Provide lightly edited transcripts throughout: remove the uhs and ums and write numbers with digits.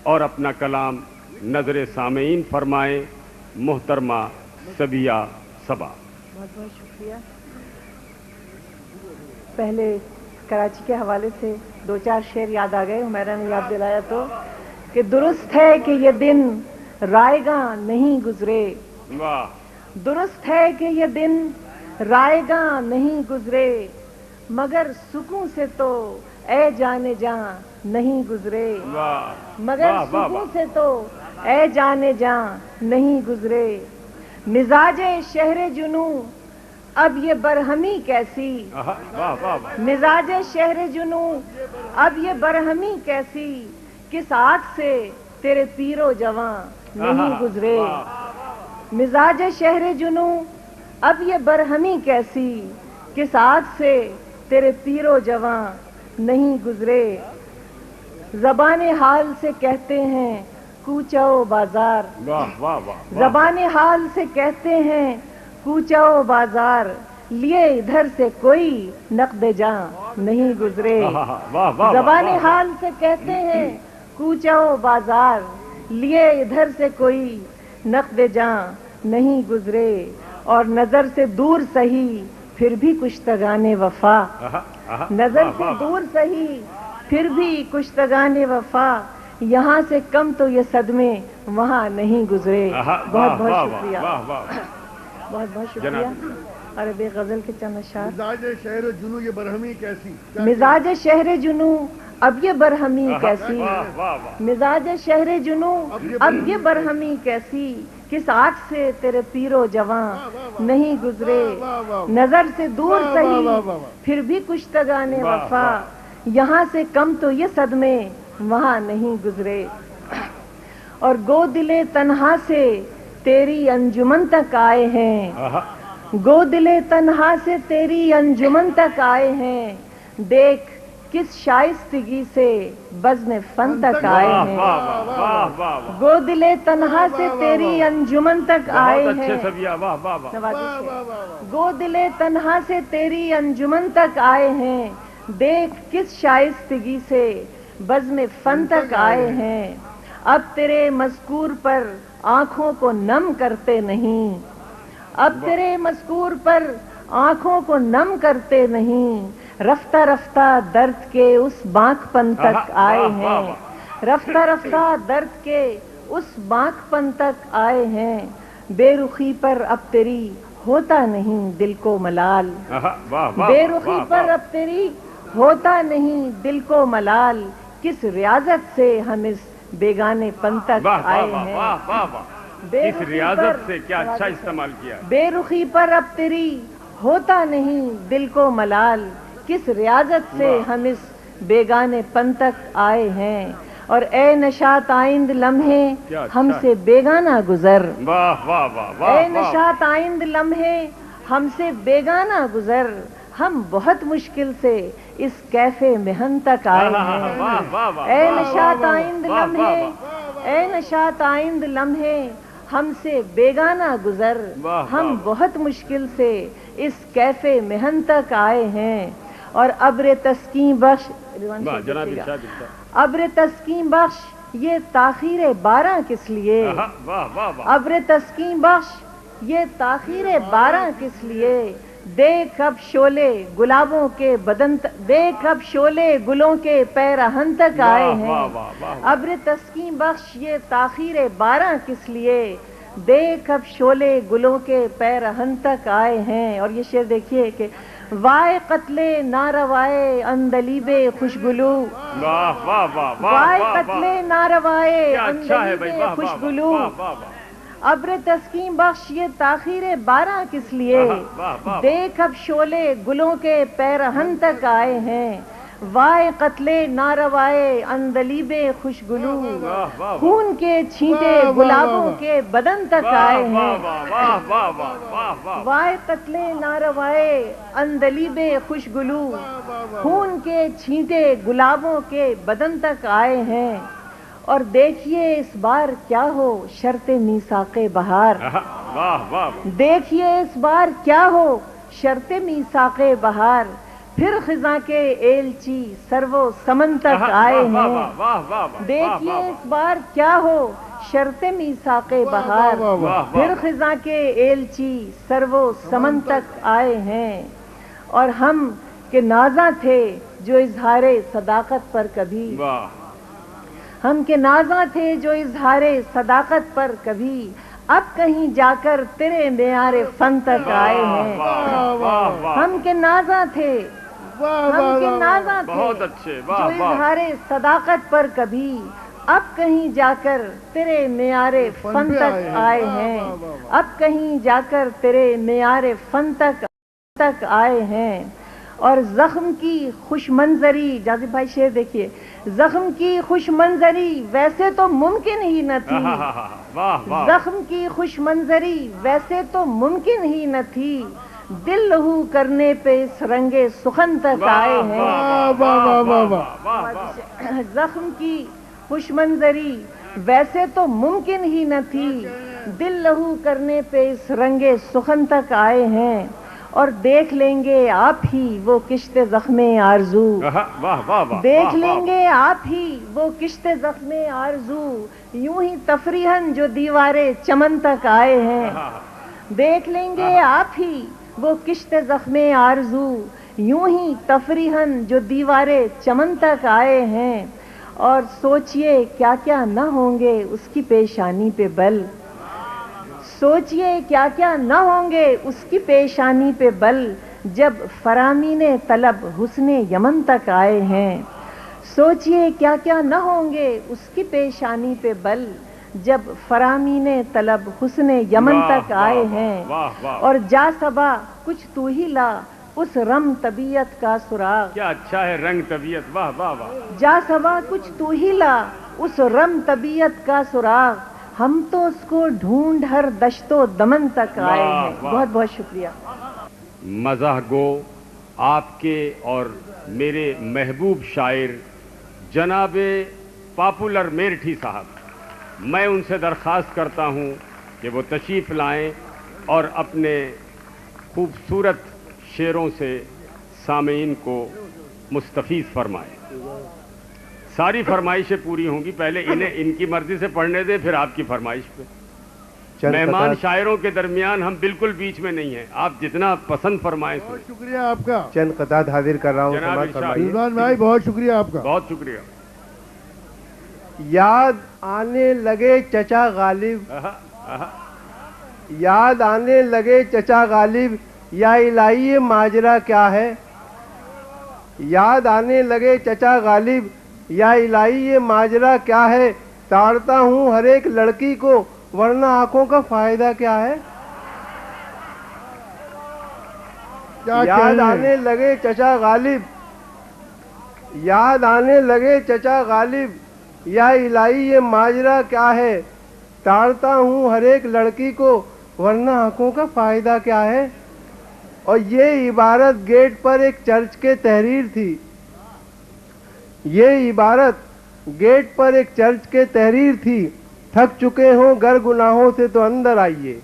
और अपना कलाम नजर सामीन फरमाएं मोहतरमा सबिया सबा। बहुत बहुत शुक्रिया। पहले कराची के हवाले से दो चार शेर याद आ गए, हुमैरा ने याद दिलाया तो कि दुरुस्त है कि ये दिन रायगा नहीं गुजरे, वाह। दुरुस्त है कि ये दिन रायगा नहीं गुजरे, मगर सुकून से तो ए जाने जा नहीं गुजरे, मगर सुकून से तो ए जाने जा नहीं गुजरे। मिजाजे शहरे जुनू अब ये बरहमी कैसी, मिजाजे शहरे जुनू अब ये बरहमी कैसी, किस आग से तेरे पीरो जवां नहीं गुजरे। मिजाजे शहरे जुनू अब ये बरहमी कैसी, किस आग से तेरे पीरो जवां नहीं गुजरे। ज़बाने हाल से कहते हैं कूचाओ बाजार, ज़बाने हाल से कहते हैं कूचाओ बाजार, लिए इधर से कोई नक़्द जां नहीं गुजरे। ज़बाने हाल से कहते हैं कूचाओ बाजार, लिए इधर से कोई नक़्द जां नहीं गुजरे। और नजर से दूर सही फिर भी कुश्तगाने वफा, नजर से दूर सही फिर भी कुश्तगाने वफा, यहाँ से कम तो ये सदमे वहाँ नहीं गुजरे। बहुत बहुत शुक्रिया, बहुत बहुत शुक्रिया। अरबी गजल के चंद अशार। मिजाज शहर जुनू ये बरहमी कैसी, मिजाज शहर जुनू अब ये बरहमी कैसी, मिजाज शहर जुनू अब ये बरहमी कैसी, किस आग से तेरे पीरो जवां नहीं गुजरे। नजर से दूर सही फिर भी कुश्तगाने वफा, यहाँ से कम तो ये सदमे वहाँ नहीं गुजरे। और गो दिले तन्हा से तेरी अंजुमन तक आए हैं, गो दिले तन्हा से तेरी अंजुमन तक आए हैं, देख किस शाइस्तगी से बज़्म फन तक आए हैं। गो दिले तन्हा से तेरी अंजुमन तक आए हैं, गो दिले तन्हा से तेरी अंजुमन तक आए हैं, देख किस शाइस्तगी से बज़्म फन तक आए हैं। अब तेरे मज़कूर पर आंखों को नम करते नहीं, अब तेरे मज़कूर पर आंखों को नम करते नहीं, रफ्ता रफ्ता दर्द के उस बांकपन तक आए हैं, रफ्ता रफ्ता दर्द के उस बांकपन तक आए हैं। बेरुखी पर अब तेरी होता नहीं दिल को मलाल, बेरुखी पर अब तेरी होता नहीं दिल को मलाल, किस रियाजत से हम इस बेगाने पन तक आए हैं। इस रियाजत से क्या अच्छा इस्तेमाल किया। बेरुखी पर अब तेरी होता नहीं दिल को मलाल, किस रियाजत से हम इस बेगाने पन तक आए हैं। और ए नशात आइंद लम्हे हमसे बेगाना गुजर, ए नशात आइंद लम्हे हमसे बेगाना गुजर, हम बहुत मुश्किल से इस कैफे मेहन तक आए हैं। ए नशात आइंद लम्हे, ए नशात आइंद लम्हे हमसे बेगाना गुजर, हम बहुत मुश्किल से इस कैफे मेहन तक आए हैं। और अब्र तस्कीन बख्श, अब्र तस्कीन बख्श ये ताखीरे 12 किस लिए, अब्र तस्कीन बख्श ये ताखीरे 12 किस लिए, देख अब शोले गुलाबों के बदन, देख अब शोले गुलों के पैरहन तक आए हैं। अब्र तस्कीन बख्श ये ताखीरे 12 किस लिए, देख अब शोले गुलों के पैरहन तक आए हैं। और ये शेर देखिए कि वाए कत्ले नारवाए अंदलीबे खुशगुलू, वाए कत्ले नारवाए अंदलीबे खुशगुलू, अब्र तस्कीन बख्श ये ताखीरे 12 किस लिए, देख अब शोले गुलों के पैरहन तक आए हैं। वाए कत्ले नारवाए अंदलीबे खुशगुलू, खून के छींटे गुलाबों के बदन तक आए हैं। वाए कत्ले नारवाए अंदलीबे खुशगुलू, खून के छींटे गुलाबों के बदन तक आए हैं। और देखिए इस बार क्या हो शर्ते मीसाक़े बहार, देखिए इस बार क्या हो शर्ते मीसाक़े बहार, फिर खिजा के एलची सर्वो समन तक आए वाह, हैं। वाह, वाह, वाह, वाह, देखिए वाह, इस बार क्या हो शर्ते मीसाके बहार, वाह, वाह, वाह, फिर खिजा के एलची सर्वो समन तक आए हैं। और हम के नाजा थे जो इजहारे सदाकत पर कभी, वाह, हम के नाजा थे जो इजहारे सदाकत पर कभी, अब कहीं जाकर तेरे मेयारे फन तक आए हैं। वाह, वाह, वाह, हम के नाजा थे, वाह हम वाह के वाह नाजा थे बहुत अच्छे, वाह, जो वाह। इजहारे सदाकत पर कभी, अब कहीं जाकर तेरे मेयारे फन फन पे तक आए हैं। आए वाह, हैं। वाह, वाह, वाह। अब कहीं जाकर तेरे मेयारे फन तक आए हैं। और जख्म की खुश मंजरी, जाजिब भाई शेर देखिए, जख्म की खुश मंजरी वैसे तो मुमकिन ही न थी, वाह, वाह, जख्म की खुश मंजरी वैसे तो मुमकिन ही न थी, दिल लहू करने पे इस रंगे सुखन तक आए हैं। वाह, वाह, वाह, वाह, वाह। वाह, वाह, जख्म की खुश मंजरी वैसे तो मुमकिन ही न थी, दिल लहू करने पे इस रंगे सुखन तक आए हैं। और देख लेंगे आप ही वो किश्ते जख्मे आरजू, वाह, वाह, वाह, देख वाह, लेंगे आप ही वो किश्ते जख्मे आरजू, यूं ही तफरीहन जो दीवारे चमन तक आए हैं। देख लेंगे आप ही वो किश्ते जख्मे आरजू, यूं ही तफरीहन जो दीवारे चमन तक आए हैं। और सोचिए क्या क्या न होंगे उसकी पेशानी पे बल, सोचिए क्या क्या न होंगे उसकी पेशानी पे बल, जब फरामीने तलब हुस्ने यमन तक आए हैं। सोचिए क्या क्या न होंगे उसकी पेशानी पे बल, जब फरामीने तलब हुस्ने यमन वाह, तक आए वाह, हैं। वाह, वाह। और जा सबा कुछ तू ही ला उस रम तबीयत का सुराग, क्या अच्छा है रंग तबीयत, वाह, वाह, वाह, जा सबा कुछ तू ही ला उस रम तबीयत का सुराग, हम तो उसको ढूंढ हर दश्तो दमन तक आए वाह, हैं। वाह। बहुत बहुत शुक्रिया। मज़ाह गो आपके और मेरे महबूब शायर जनाबे पॉपुलर मेरठी साहब, मैं उनसे दरख्वास्त करता हूं कि वो तशरीफ़ लाएं और अपने खूबसूरत शेरों से सामीन को मुस्तफ़ीज़ फरमाएं। सारी फरमाइशें पूरी होंगी, पहले इन्हें इनकी मर्जी से पढ़ने दें, फिर आपकी फरमाइश पे। मेहमान शायरों के दरमियान हम बिल्कुल बीच में नहीं हैं, आप जितना पसंद फरमाएं। बहुत शुक्रिया आपका। चंद कतार हाजिर कर रहा हूँ, जनाब समाअत इरशाद। फरमाइए। रिजवान भाई बहुत शुक्रिया आपका। बहुत शुक्रिया। याद आने लगे चचा गालिब, आहा, आहा, याद आने लगे चचा गालिब, या इलाही ये माजरा क्या है। याद आने लगे चचा गालिब, या इलाही ये माजरा क्या है, ताड़ता हूँ हर एक लड़की को वरना आंखों का फायदा क्या है। क्या याद कहने? आने लगे चचा गालिब, याद आने लगे चचा गालिब, या इलाही ये माजरा क्या है, ताड़ता हूँ हर एक लड़की को वरना आंखों का फायदा क्या है। और ये इबारत गेट पर एक चर्च के तहरीर थी, ये इबारत गेट पर एक चर्च के तहरीर थी। थक चुके हो गर गुनाहों से तो अंदर आइए,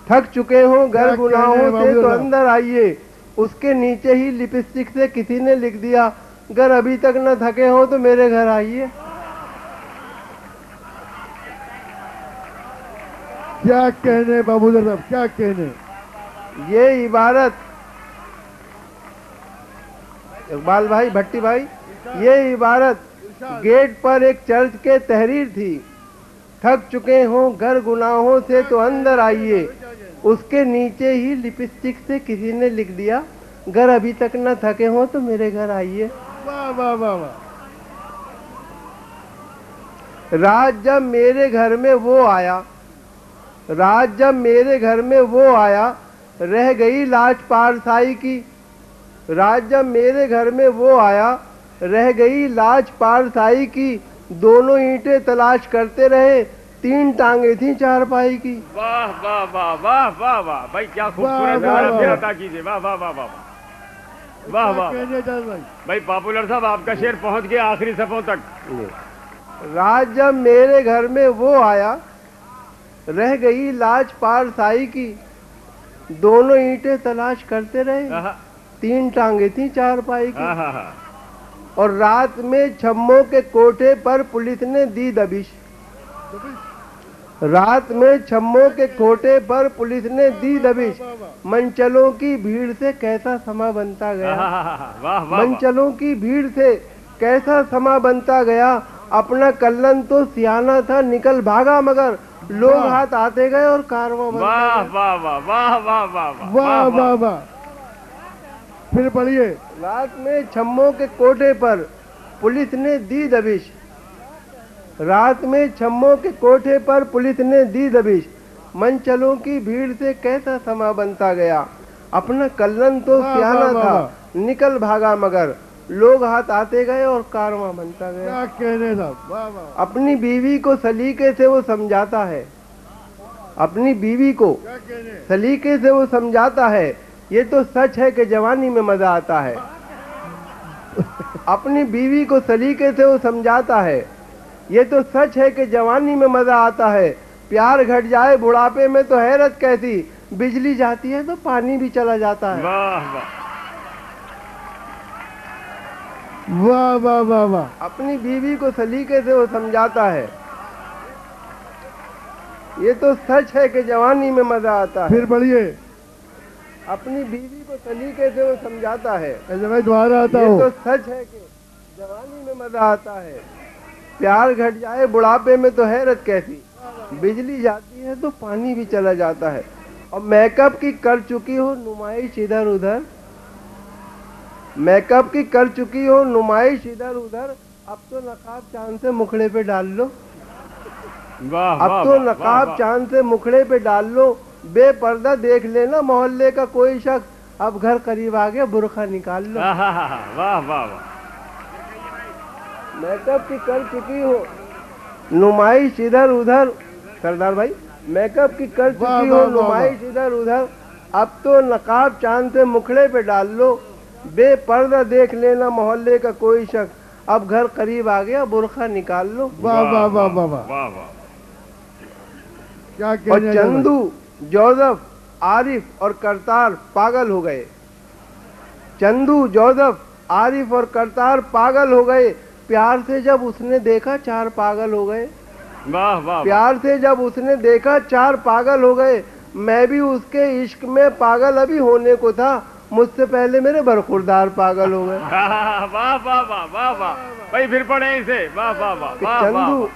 थक चुके हो गर गुनाहों से तो अंदर आइए। उसके नीचे ही लिपस्टिक से किसी ने लिख दिया, गर अभी तक न थके हो तो मेरे घर आइए। क्या कहने बाबू साहब, क्या कहने। ये इबारत इकबाल भाई, भट्टी भाई, ये इबारत गेट पर एक चर्च के तहरीर थी। थक चुके हो घर गुनाहों से तो अंदर आइए। उसके नीचे ही लिपस्टिक से किसी ने लिख दिया, घर अभी तक न थके हो तो मेरे घर आइए। वाह वाह वाह वाह। रात जब मेरे घर में वो आया, रात जब मेरे घर में वो आया, रह गई लाज पारसाई की। रात जब मेरे घर में वो आया, रह गई लाज पारसाई की। दोनों ईंटें तलाश करते रहे, तीन टांगे थी चारपाई की। वाह वाह वाह वाह वाह वाह भाई, क्या खूबसूरत वाह, है, वाह, फिर वाह। अता कीजिए। वाह वाह वाह वाह वाह वाह। क्या कहने जान भाई। भाई पॉपुलर साहब, आपका शेर पहुंच गया आखिरी सफों तक। रात जब मेरे घर में वो आया, रह गई लाज पारसाई की। दोनों ईंटें तलाश करते रहे, आहा, 3 टांगे थी चारपाई की। आहा, और रात में छम्मों के कोठे पर पुलिस ने दी दबिश। रात में छम्मों के कोठे पर पुलिस ने दी दबिश। मंचलों की भीड़ से कैसा समा बनता गया। आहा, वाह वाह मंचलों की भीड़ से कैसा समा बनता गया। अपना कल्लन तो सियाना था, निकल भागा मगर लोग हाथ आते गए और कारवां बनता वाह गया। वाह वाह वाह वाह वाह वाह वाह वाह। फिर पढ़िए। रात में छम्मों के कोठे पर पुलिस ने दी दबिश। रात में छम्मों के कोठे पर पुलिस ने दी दबिश। मंचलों की भीड़ से कैसा समा बनता गया। अपना कल्लन तो वाह, सियाना वाह, था, वाह। निकल भागा मगर लोग हाथ आते गए और कारवां बनता गया। क्या कहने साहब, वाह वाह। अपनी बीवी को सलीके से वो समझाता है। अपनी बीवी को क्या कहने। सलीके से वो समझाता है। ये तो सच है कि जवानी में मजा आता है। अपनी बीवी को सलीके से वो समझाता है। ये तो सच है कि जवानी में मजा आता है। प्यार घट जाए बुढ़ापे में तो हैरत कैसी। बिजली जाती है तो पानी भी चला जाता है। वाह वाह वाह वाह वाह वाह। अपनी बीवी को सलीके से वो समझाता है। ये तो सच है कि जवानी में मजा आता है। फिर पढ़िए। अपनी बीवी को सलीके से वो समझाता है। ऐसे मैं दोबारा आता ये हूँ। तो सच है कि जवानी में मजा आता है। प्यार घट जाए बुढ़ापे में तो हैरत कैसी। बिजली जाती है तो पानी भी चला जाता है। और मेकअप की कर चुकी हो नुमाइश इधर उधर। मेकअप की कर चुकी हो नुमाइश इधर उधर। अब तो नकाब चांद से मुखड़े पे डाल लो। वाह अब वाह तो वाह, नकाब वाह, चांद से मुखड़े पे डाल लो। बेपर्दा देख लेना मोहल्ले का कोई शख्स। अब घर करीब आ गया बुर्खा निकाल लो। आहा, वाह वाह वाह मेकअप की कर चुकी हो नुमाइश इधर उधर। सरदार भाई, मेकअप की कर वाह, चुकी हो वाह, वाह, नुमाइश इधर उधर। अब तो नकाब चांद से मुखड़े पे डाल लो। बेपर्दा देख लेना मोहल्ले का कोई शख्स। अब घर करीब आ गया बुर्खा निकाल लो। वाह वाह वाह वाह वाह। वाह वाह क्या और कहने। चंदू, जोसेफ, आरिफ और करतार पागल हो गए। चंदू, जोसेफ, आरिफ और करतार पागल हो गए। प्यार से जब उसने देखा 4 पागल हो गए। वाह वाह प्यार से जब उसने देखा 4 पागल हो गए। मैं भी उसके इश्क में पागल अभी होने को था। मुझसे पहले मेरे बरखुरदार पागल हो गए। वाह वाह वाह वाह वाह वाह भाई फिर पढ़े इसे। वाह वाह वाह वाह चंदू,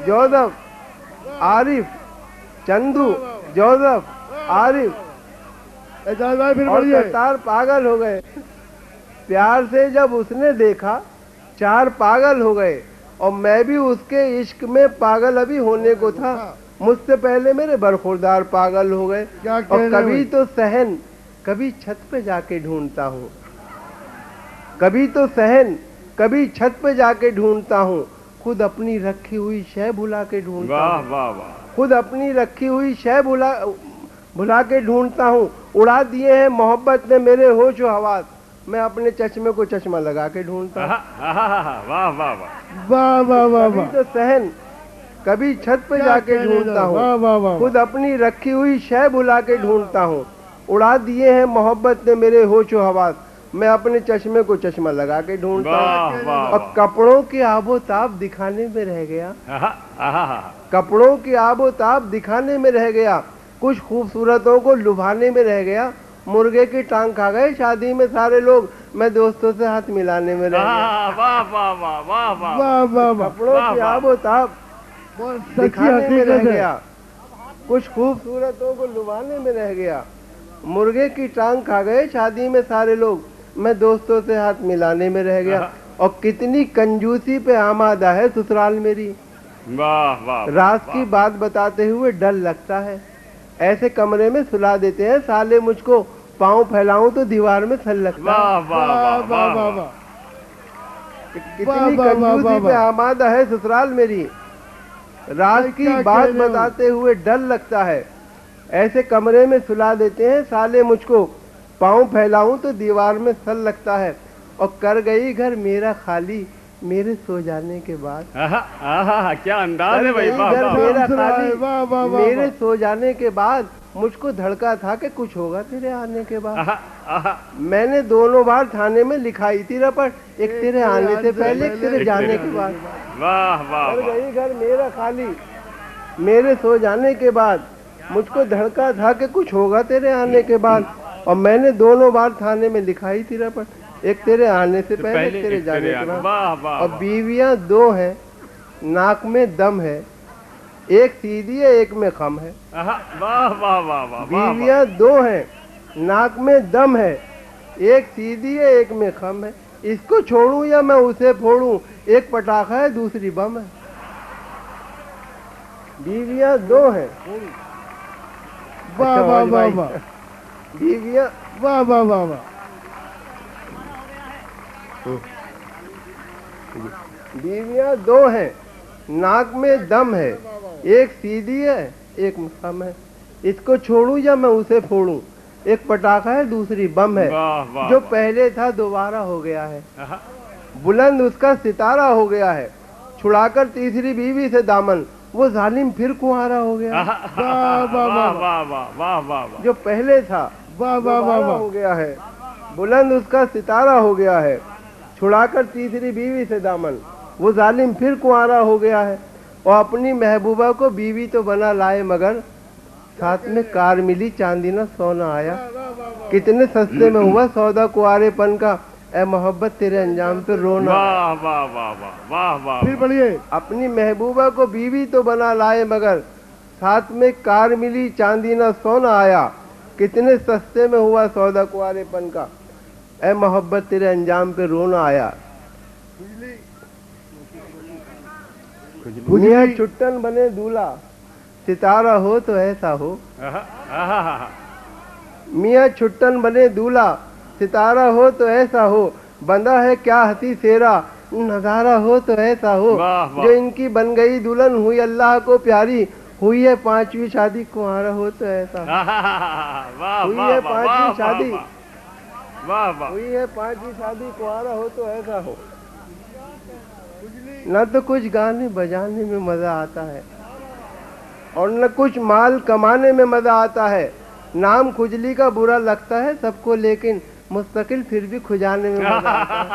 जोसेफ, आरिफ, चंदू, जोसेफ, आरिफ एजाज भाई फिर और पढ़िए। करतार पागल हो गए। प्यार से जब उसने देखा 4 पागल हो गए। और मैं भी उसके इश्क में पागल अभी होने को था। मुझसे पहले मेरे बरखुरदार पागल हो गए। क्या और कहने कभी भाई। तो सहन, कभी छत पे जाके ढूंढता हूँ। कभी तो सहन, कभी छत पे जाके ढूंढता हूँ। खुद अपनी रखी हुई शय भुला के ढूंढता वाह हूँ। वाह वाह खुद अपनी रखी हुई शय भुला के ढूंढता हूँ। उड़ा दिए हैं मोहब्बत ने मेरे होश व हवास। मैं अपने चश्मे को चश्मा लगा के ढूंढता हूँ। वाह वाह वाह वाह वाह वाह कभी वाह। तो सहन, कभी छत पे क्या जाके कहने ढूंढता वाह हूँ। वाह वाह। खुद अपनी रखी हुई शय भुला के ढूंढता हूँ। उड़ा दिए हैं मोहब्बत ने मेरे होश व हवास। मैं अपने चश्मे को चश्मा लगा के ढूंढता वाह हूँ। वाह और कपड़ों की आबोताब दिखाने में रह गया। वाह कपड़ों की आबोताब दिखाने में रह गया। कुछ खूबसूरतों को लुभाने में रह गया। मुर्गे की टांग खा गए शादी में सारे लोग। मैं दोस्तों से हाथ मिलाने में रह गया। वाह वाह वाह वाह वाह वाह वाह वाह। कपड़ों वाह, की वाह। आबोताब बहुत सच्ची दिखाने में रह हकीकत है। गया। कुछ खूबसूरतों को लुभाने में रह गया। मुर्गे की टांग खा गए शादी में सारे लोग। मैं दोस्तों से हाथ मिलाने में रह गया। और कितनी कंजूसी पे आमादा है ससुराल मेरी। वाह वाह राज की बात बताते हुए डर लगता है। ऐसे कमरे में सुला देते हैं साले मुझको। पाँव फैलाऊं तो दीवार में सल लगता है। वाह वाह वाह वाह वाह वाह वाह वाह। कितनी वाह, वाह, वाह, कंजूसी वाह, पे वाह। आमादा है ससुराल मेरी। राज की क्या बात कह रहे हो? बताते हुए डर लगता है। ऐसे कमरे में सुला देते हैं साले मुझको। पाँव फैलाऊं तो दीवार में सल लगता है। और कर गई घर मेरा खाली मेरे सो जाने के बाद। क्या अंदाज है भाई। वाह घर वाह मेरा वाह, खाली वाह, वाह, वाह, मेरे वाह। सो जाने के बाद। मुझको धड़का था कि कुछ होगा तेरे आने के बाद। आहा, आहा, मैंने दोनों बार थाने में लिखाई थी रपट, एक तेरे आने से पहले, एक तेरे जाने के बाद। वाह वाह घर वाह। गई घर मेरा खाली, मेरे सो जाने के बाद मुझको धड़का था कि कुछ होगा तेरे आने के बाद। और मैंने दोनों बार थाने में लिखाई थी रपट, एक तेरे आने से पहले, एक तेरे जाने के बाद। वाह वाह और वाह। बीवियां दो हैं, नाक में दम है, एक सीधी है एक में खम है। आहा, वाह वाह वाह वाह। बीवियां दो हैं, नाक में दम है, एक सीधी है एक में खम है। इसको छोड़ूं या मैं उसे फोड़ूं, एक पटाखा है दूसरी बम है। बीवियां दो हैं। वाह अच्छा, वाह और वाह भाई, वाह बीवियां वाह वाह वाह वाह। बीवियां दो हैं, नाक में दम है, एक सीधी है एक में खम है। इसको छोड़ूं या मैं उसे फोड़ूं, एक पटाखा है दूसरी बम है। वाह वाह। जो पहले था दोबारा हो गया है, आहा, बुलंद उसका सितारा हो गया है। छुड़ाकर तीसरी बीवी से दामन, वो जालिम फिर कुंवारा हो गया। आहा, वाह, वाह, वाह वाह। वाह वाह वाह वाह वाह। जो पहले था वाह वाह वाह दोबारा वाह। हो गया है, बुलंद उसका सितारा हो गया है। छुड़ाकर तीसरी बीवी से दामन, वो जालिम फिर कुंवारा हो गया है। और अपनी महबूबा को बीवी तो बना लाए, मगर साथ में कार मिली चांदी ना सोना आया। कितने सस्ते में हुआ सौदा कुंवारेपन का, ए मोहब्बत तेरे अंजाम पे रोना। वाह वाह वाह वाह वाह वाह। फिर पढ़िए। अपनी महबूबा को बीवी तो बना लाए, मगर साथ में कार मिली चांदी ना सोना आया। कितने सस्ते में हुआ सौदा कुंवारेपन का, ए मोहब्बत तेरे अंजाम पे रोना आया। मियां चुट्टन बने दूल्हा, सितारा हो तो ऐसा हो। आहा, आहा, आहा। मियां छुट्टन बने दूल्हा, सितारा हो तो ऐसा हो। बंधा है क्या हंसी सेरा, नजारा हो तो ऐसा हो। वाह, वाह। जो इनकी बन गई दुल्हन हुई अल्लाह को प्यारी, हुई है पांचवी शादी कुंवारा हो तो ऐसा। आहा, वाह हुई वाह है वाह पांचवी वाह शादी। वाह वाह। हुई है पांचवी शादी कुंवारा हो तो ऐसा हो। न तो कुछ गाने बजाने में मजा आता है, और न कुछ माल कमाने में मजा आता है। नाम खुजली का बुरा लगता है सबको, लेकिन मुस्तकिल फिर भी खुजाने में मजा आता है।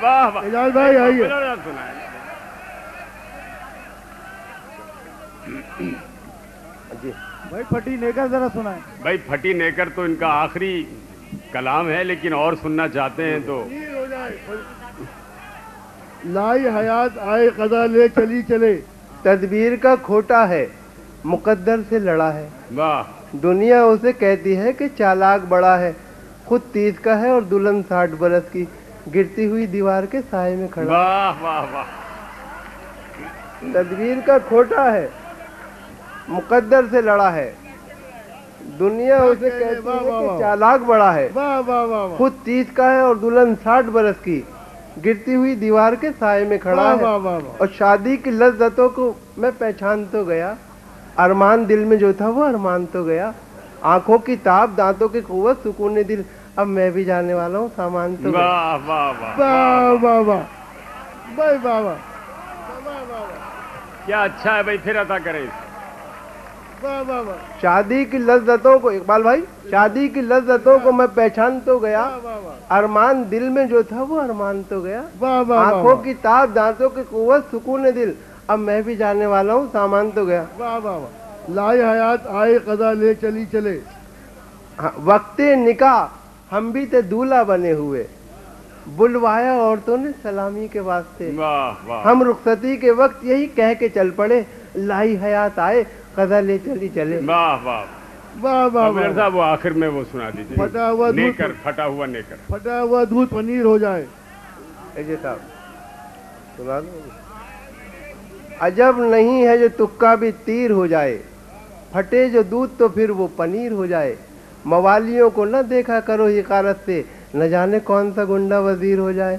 वाह वाह। एजाज भाई आइए। सुनाए। जी भाई फटी नेकर जरा सुनाए। भाई फटी नेकर तो इनका आखिरी कलाम है, लेकिन और सुनना चाहते हैं तो लाई हयात आए कदा ले चली चले। तदबीर का खोटा है, मुकद्दर से लड़ा है। वाह। दुनिया उसे कहती है कि चालाक बड़ा है, खुद 30 का है और दुल्हन 60 बरस की, गिरती हुई दीवार के साए में खड़ा। वाह वाह वाह। तदबीर का खोटा है, मुकद्दर से लड़ा है। दुनिया उसे कहती है वाह, वाह, कि वाह। चालाक बड़ा है, वाह वाह वाह वाह। खुद 30 का है और दुल्हन 60 बरस की, गिरती हुई दीवार के साए में खड़ा वाह है। वाह वाह वाह। और शादी की लज्जतों को मैं पहचान तो गया, अरमान दिल में जो था वो अरमान तो गया। आंखों की ताप, दांतों की कुव्वत, सुकून दिल, अब मैं भी जाने वाला हूँ सामान तो गया। वाह वाह वाह। वाह वाह वाह भाई वाह वाह क्या अच्छा है भाई, फिर अता करें। वाह वाह वाह शादी की लज्जतों को, इकबाल भाई, शादी की लज्जतों को मैं पहचान तो गया, वाह वाह अरमान दिल में जो था वो अरमान तो गया। वाह वाह आंखों की ताप, दांतों की कुव्वत, सुकून दिल, अब मैं भी जाने वाला हूँ सामान तो गया। वाह वाह वाह। लाई हयात आए कदा ले चली चले। हाँ, वक्ते निकाह हम भी थे दूल्हा बने हुए, बुलवाया औरतों ने सलामी के वास्ते। वाह वाह। हम रुखसती के वक्त यही कह के चल पड़े, लाई हयात आए कदा ले चली चले। वाह वाह। वाह वाह अबुल वाह। साहब वो आखिर में वो सुना दीजिए। फटा हुआ दूध। नेकर, फटा हुआ नेकर। फटा हुआ दूध पनीर हो जाए। ऐसे साहब सुना दो। अजब नहीं है जो तुक्का भी तीर हो जाए, फटे जो दूध तो फिर वो पनीर हो जाए। मवालियों को न देखा करो हिकारत से, न जाने कौन सा गुंडा वजीर हो जाए।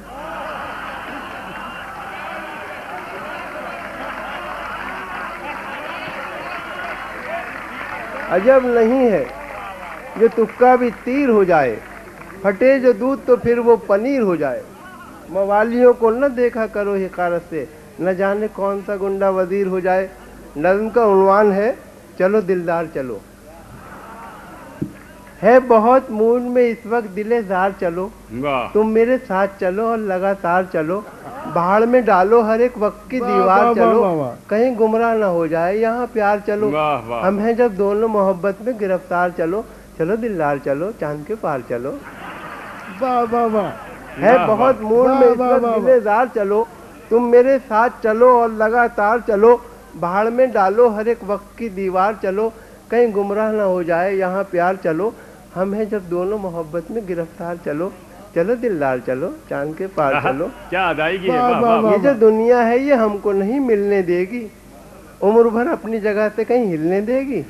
अजब नहीं है जो तुक्का भी तीर हो जाए, फटे जो दूध तो फिर वो पनीर हो जाए। मवालियों को न देखा करो हिकारत से, न जाने कौन सा गुंडा वजीर हो जाए। नज़्म का उन्वान है चलो दिलदार चलो। है बहुत मूड में इस वक्त दिले जार चलो, वाह तुम मेरे साथ चलो और लगातार चलो, भाड़ में डालो हर एक वक्त की वाह, दीवार वाह, चलो, वाह, वाह। कहीं गुमराह ना हो जाए यहाँ प्यार चलो। वाह, वाह। हम हैं जब दोनों मोहब्बत में गिरफ्तार चलो, चलो दिलदार चलो चांद के पार चलो। वाह वाह वाह। है वाह, बहुत वाह। मूड वाह, में इस वाह, वक्त वाह, वाह। दिलेदार चलो, तुम मेरे साथ चलो और लगातार चलो, भाड़ में डालो हर एक वक्त की दीवार चलो, कहीं गुमराह ना हो जाए यहाँ प्यार चलो। हम हैं जब दोनों मोहब्बत में गिरफ्तार चलो, चलो दिलदार चलो चांद के पार चलो। क्या अदायगी है, वाह, वाह वाह, वाह वाह। ये जो दुनिया है ये हमको नहीं मिलने देगी, उम्र भर अपनी जगह से कहीं हिलने देगी।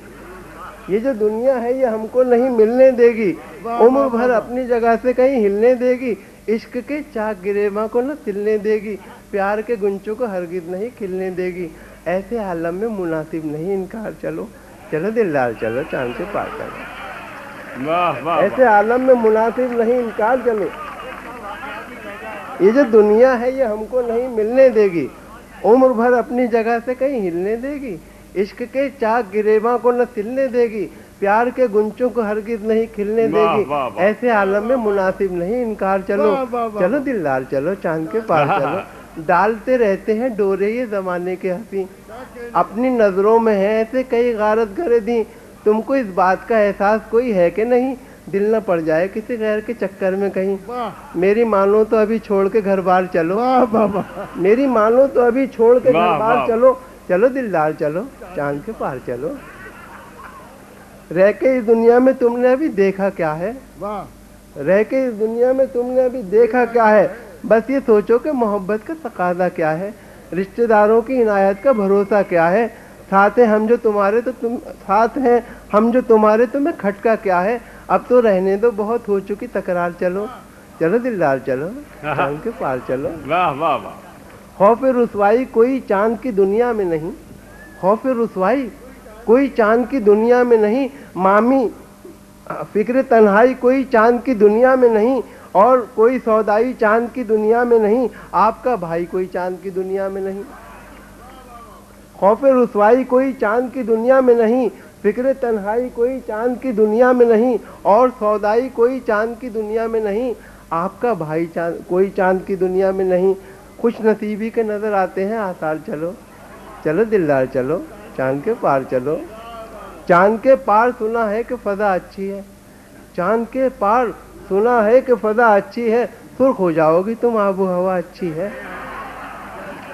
ये जो दुनिया है ये हमको नहीं मिलने देगी, वाह, उम्र वाह, भर वाह। अपनी जगह से कहीं हिलने देगी। इश्क के चाक गिरेबा को न सिलने देगी, प्यार के गुंचों को हरगिज नहीं खिलने देगी। ऐसे आलम में मुनासिब नहीं इनकार चलो, चलो दिलदार चलो चांद के पार चलो। वाह वाह ऐसे आलम में मुनासिब नहीं इनकार चलो, ये जो दुनिया है ये हमको नहीं मिलने देगी, उम्र भर अपनी जगह से कहीं हिलने देगी। इश्क के चाक गिरेबा को न सिलने देगी, प्यार के गुंचों को हरगिज नहीं खिलने वाह, देगी। वाह, वाह। ऐसे आलम में मुनासिब नहीं इनकार चलो, वाह, वाह, वाह। चलो दिलदार चलो चांद के पार चलो। डालते रहते हैं डोरे ये जमाने के हंसी, अपनी नजरों में है ऐसे कई गारत करे दी। तुमको इस बात का एहसास कोई है कि नहीं, दिल न पड़ जाए किसी गैर के चक्कर में कहीं। वाह मेरी मानो तो अभी छोड़ के घर बार चलो, वाह वाह वाह। मेरी मानो तो अभी छोड़ के वाह, घर बार वाह। चलो, चलो दिलदार चलो चांद के पार चलो। रह के इस दुनिया में तुमने अभी देखा क्या है, वाह रह के इस दुनिया में तुमने अभी देखा क्या है, बस ये सोचो कि मोहब्बत का तकाजा क्या है, रिश्तेदारों की इनायत का भरोसा क्या है, साथ हैं हम जो तुम्हारे तो तुम साथ हैं हम जो तुम्हारे तुम्हें खटका क्या है। अब तो रहने दो बहुत हो चुकी तकरार चलो, चलो दिलदार चलो चांद के पार चलो। वाह वाह वाह। खौफ रुसवाई कोई चांद की दुनिया में नहीं, खौफ रुसवाई कोई चांद की दुनिया में नहीं, मामी फिक्र तन्हाई कोई चांद की दुनिया में नहीं, और कोई सौदाई चांद की दुनिया में नहीं, आपका भाई कोई चांद की दुनिया में नहीं। खौफ रुसवाई कोई चांद की दुनिया में नहीं, फिक्र तन्हाई कोई चांद की दुनिया में नहीं, और सौदाई कोई चांद की दुनिया में नहीं, आपका भाई कोई चांद की दुनिया में नहीं। खुश नसीबी के नजर आते हैं आसार चलो, चलो दिलदार चलो चांद के पार चलो। चांद के पार सुना है कि फजा अच्छी है, चांद के पार सुना है कि फजा अच्छी है, सुर्ख हो जाओगी तुम आबो हवा अच्छी है।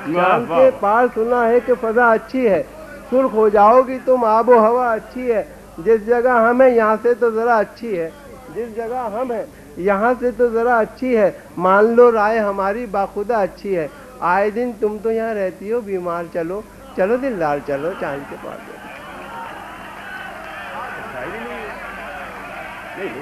चांद के पार सुना है कि फजा अच्छी है, सुर्ख हो जाओगी तुम आबो हवा अच्छी है। जिस जगह हम हैं यहाँ से तो जरा अच्छी है, जिस जगह हम हैं यहाँ से तो जरा अच्छी है, मान लो राय हमारी बाखुदा अच्छी है। आए दिन तुम तो यहाँ रहती हो बीमार चलो, चलो दिलदार चलो चांद के पार चलो। नहीं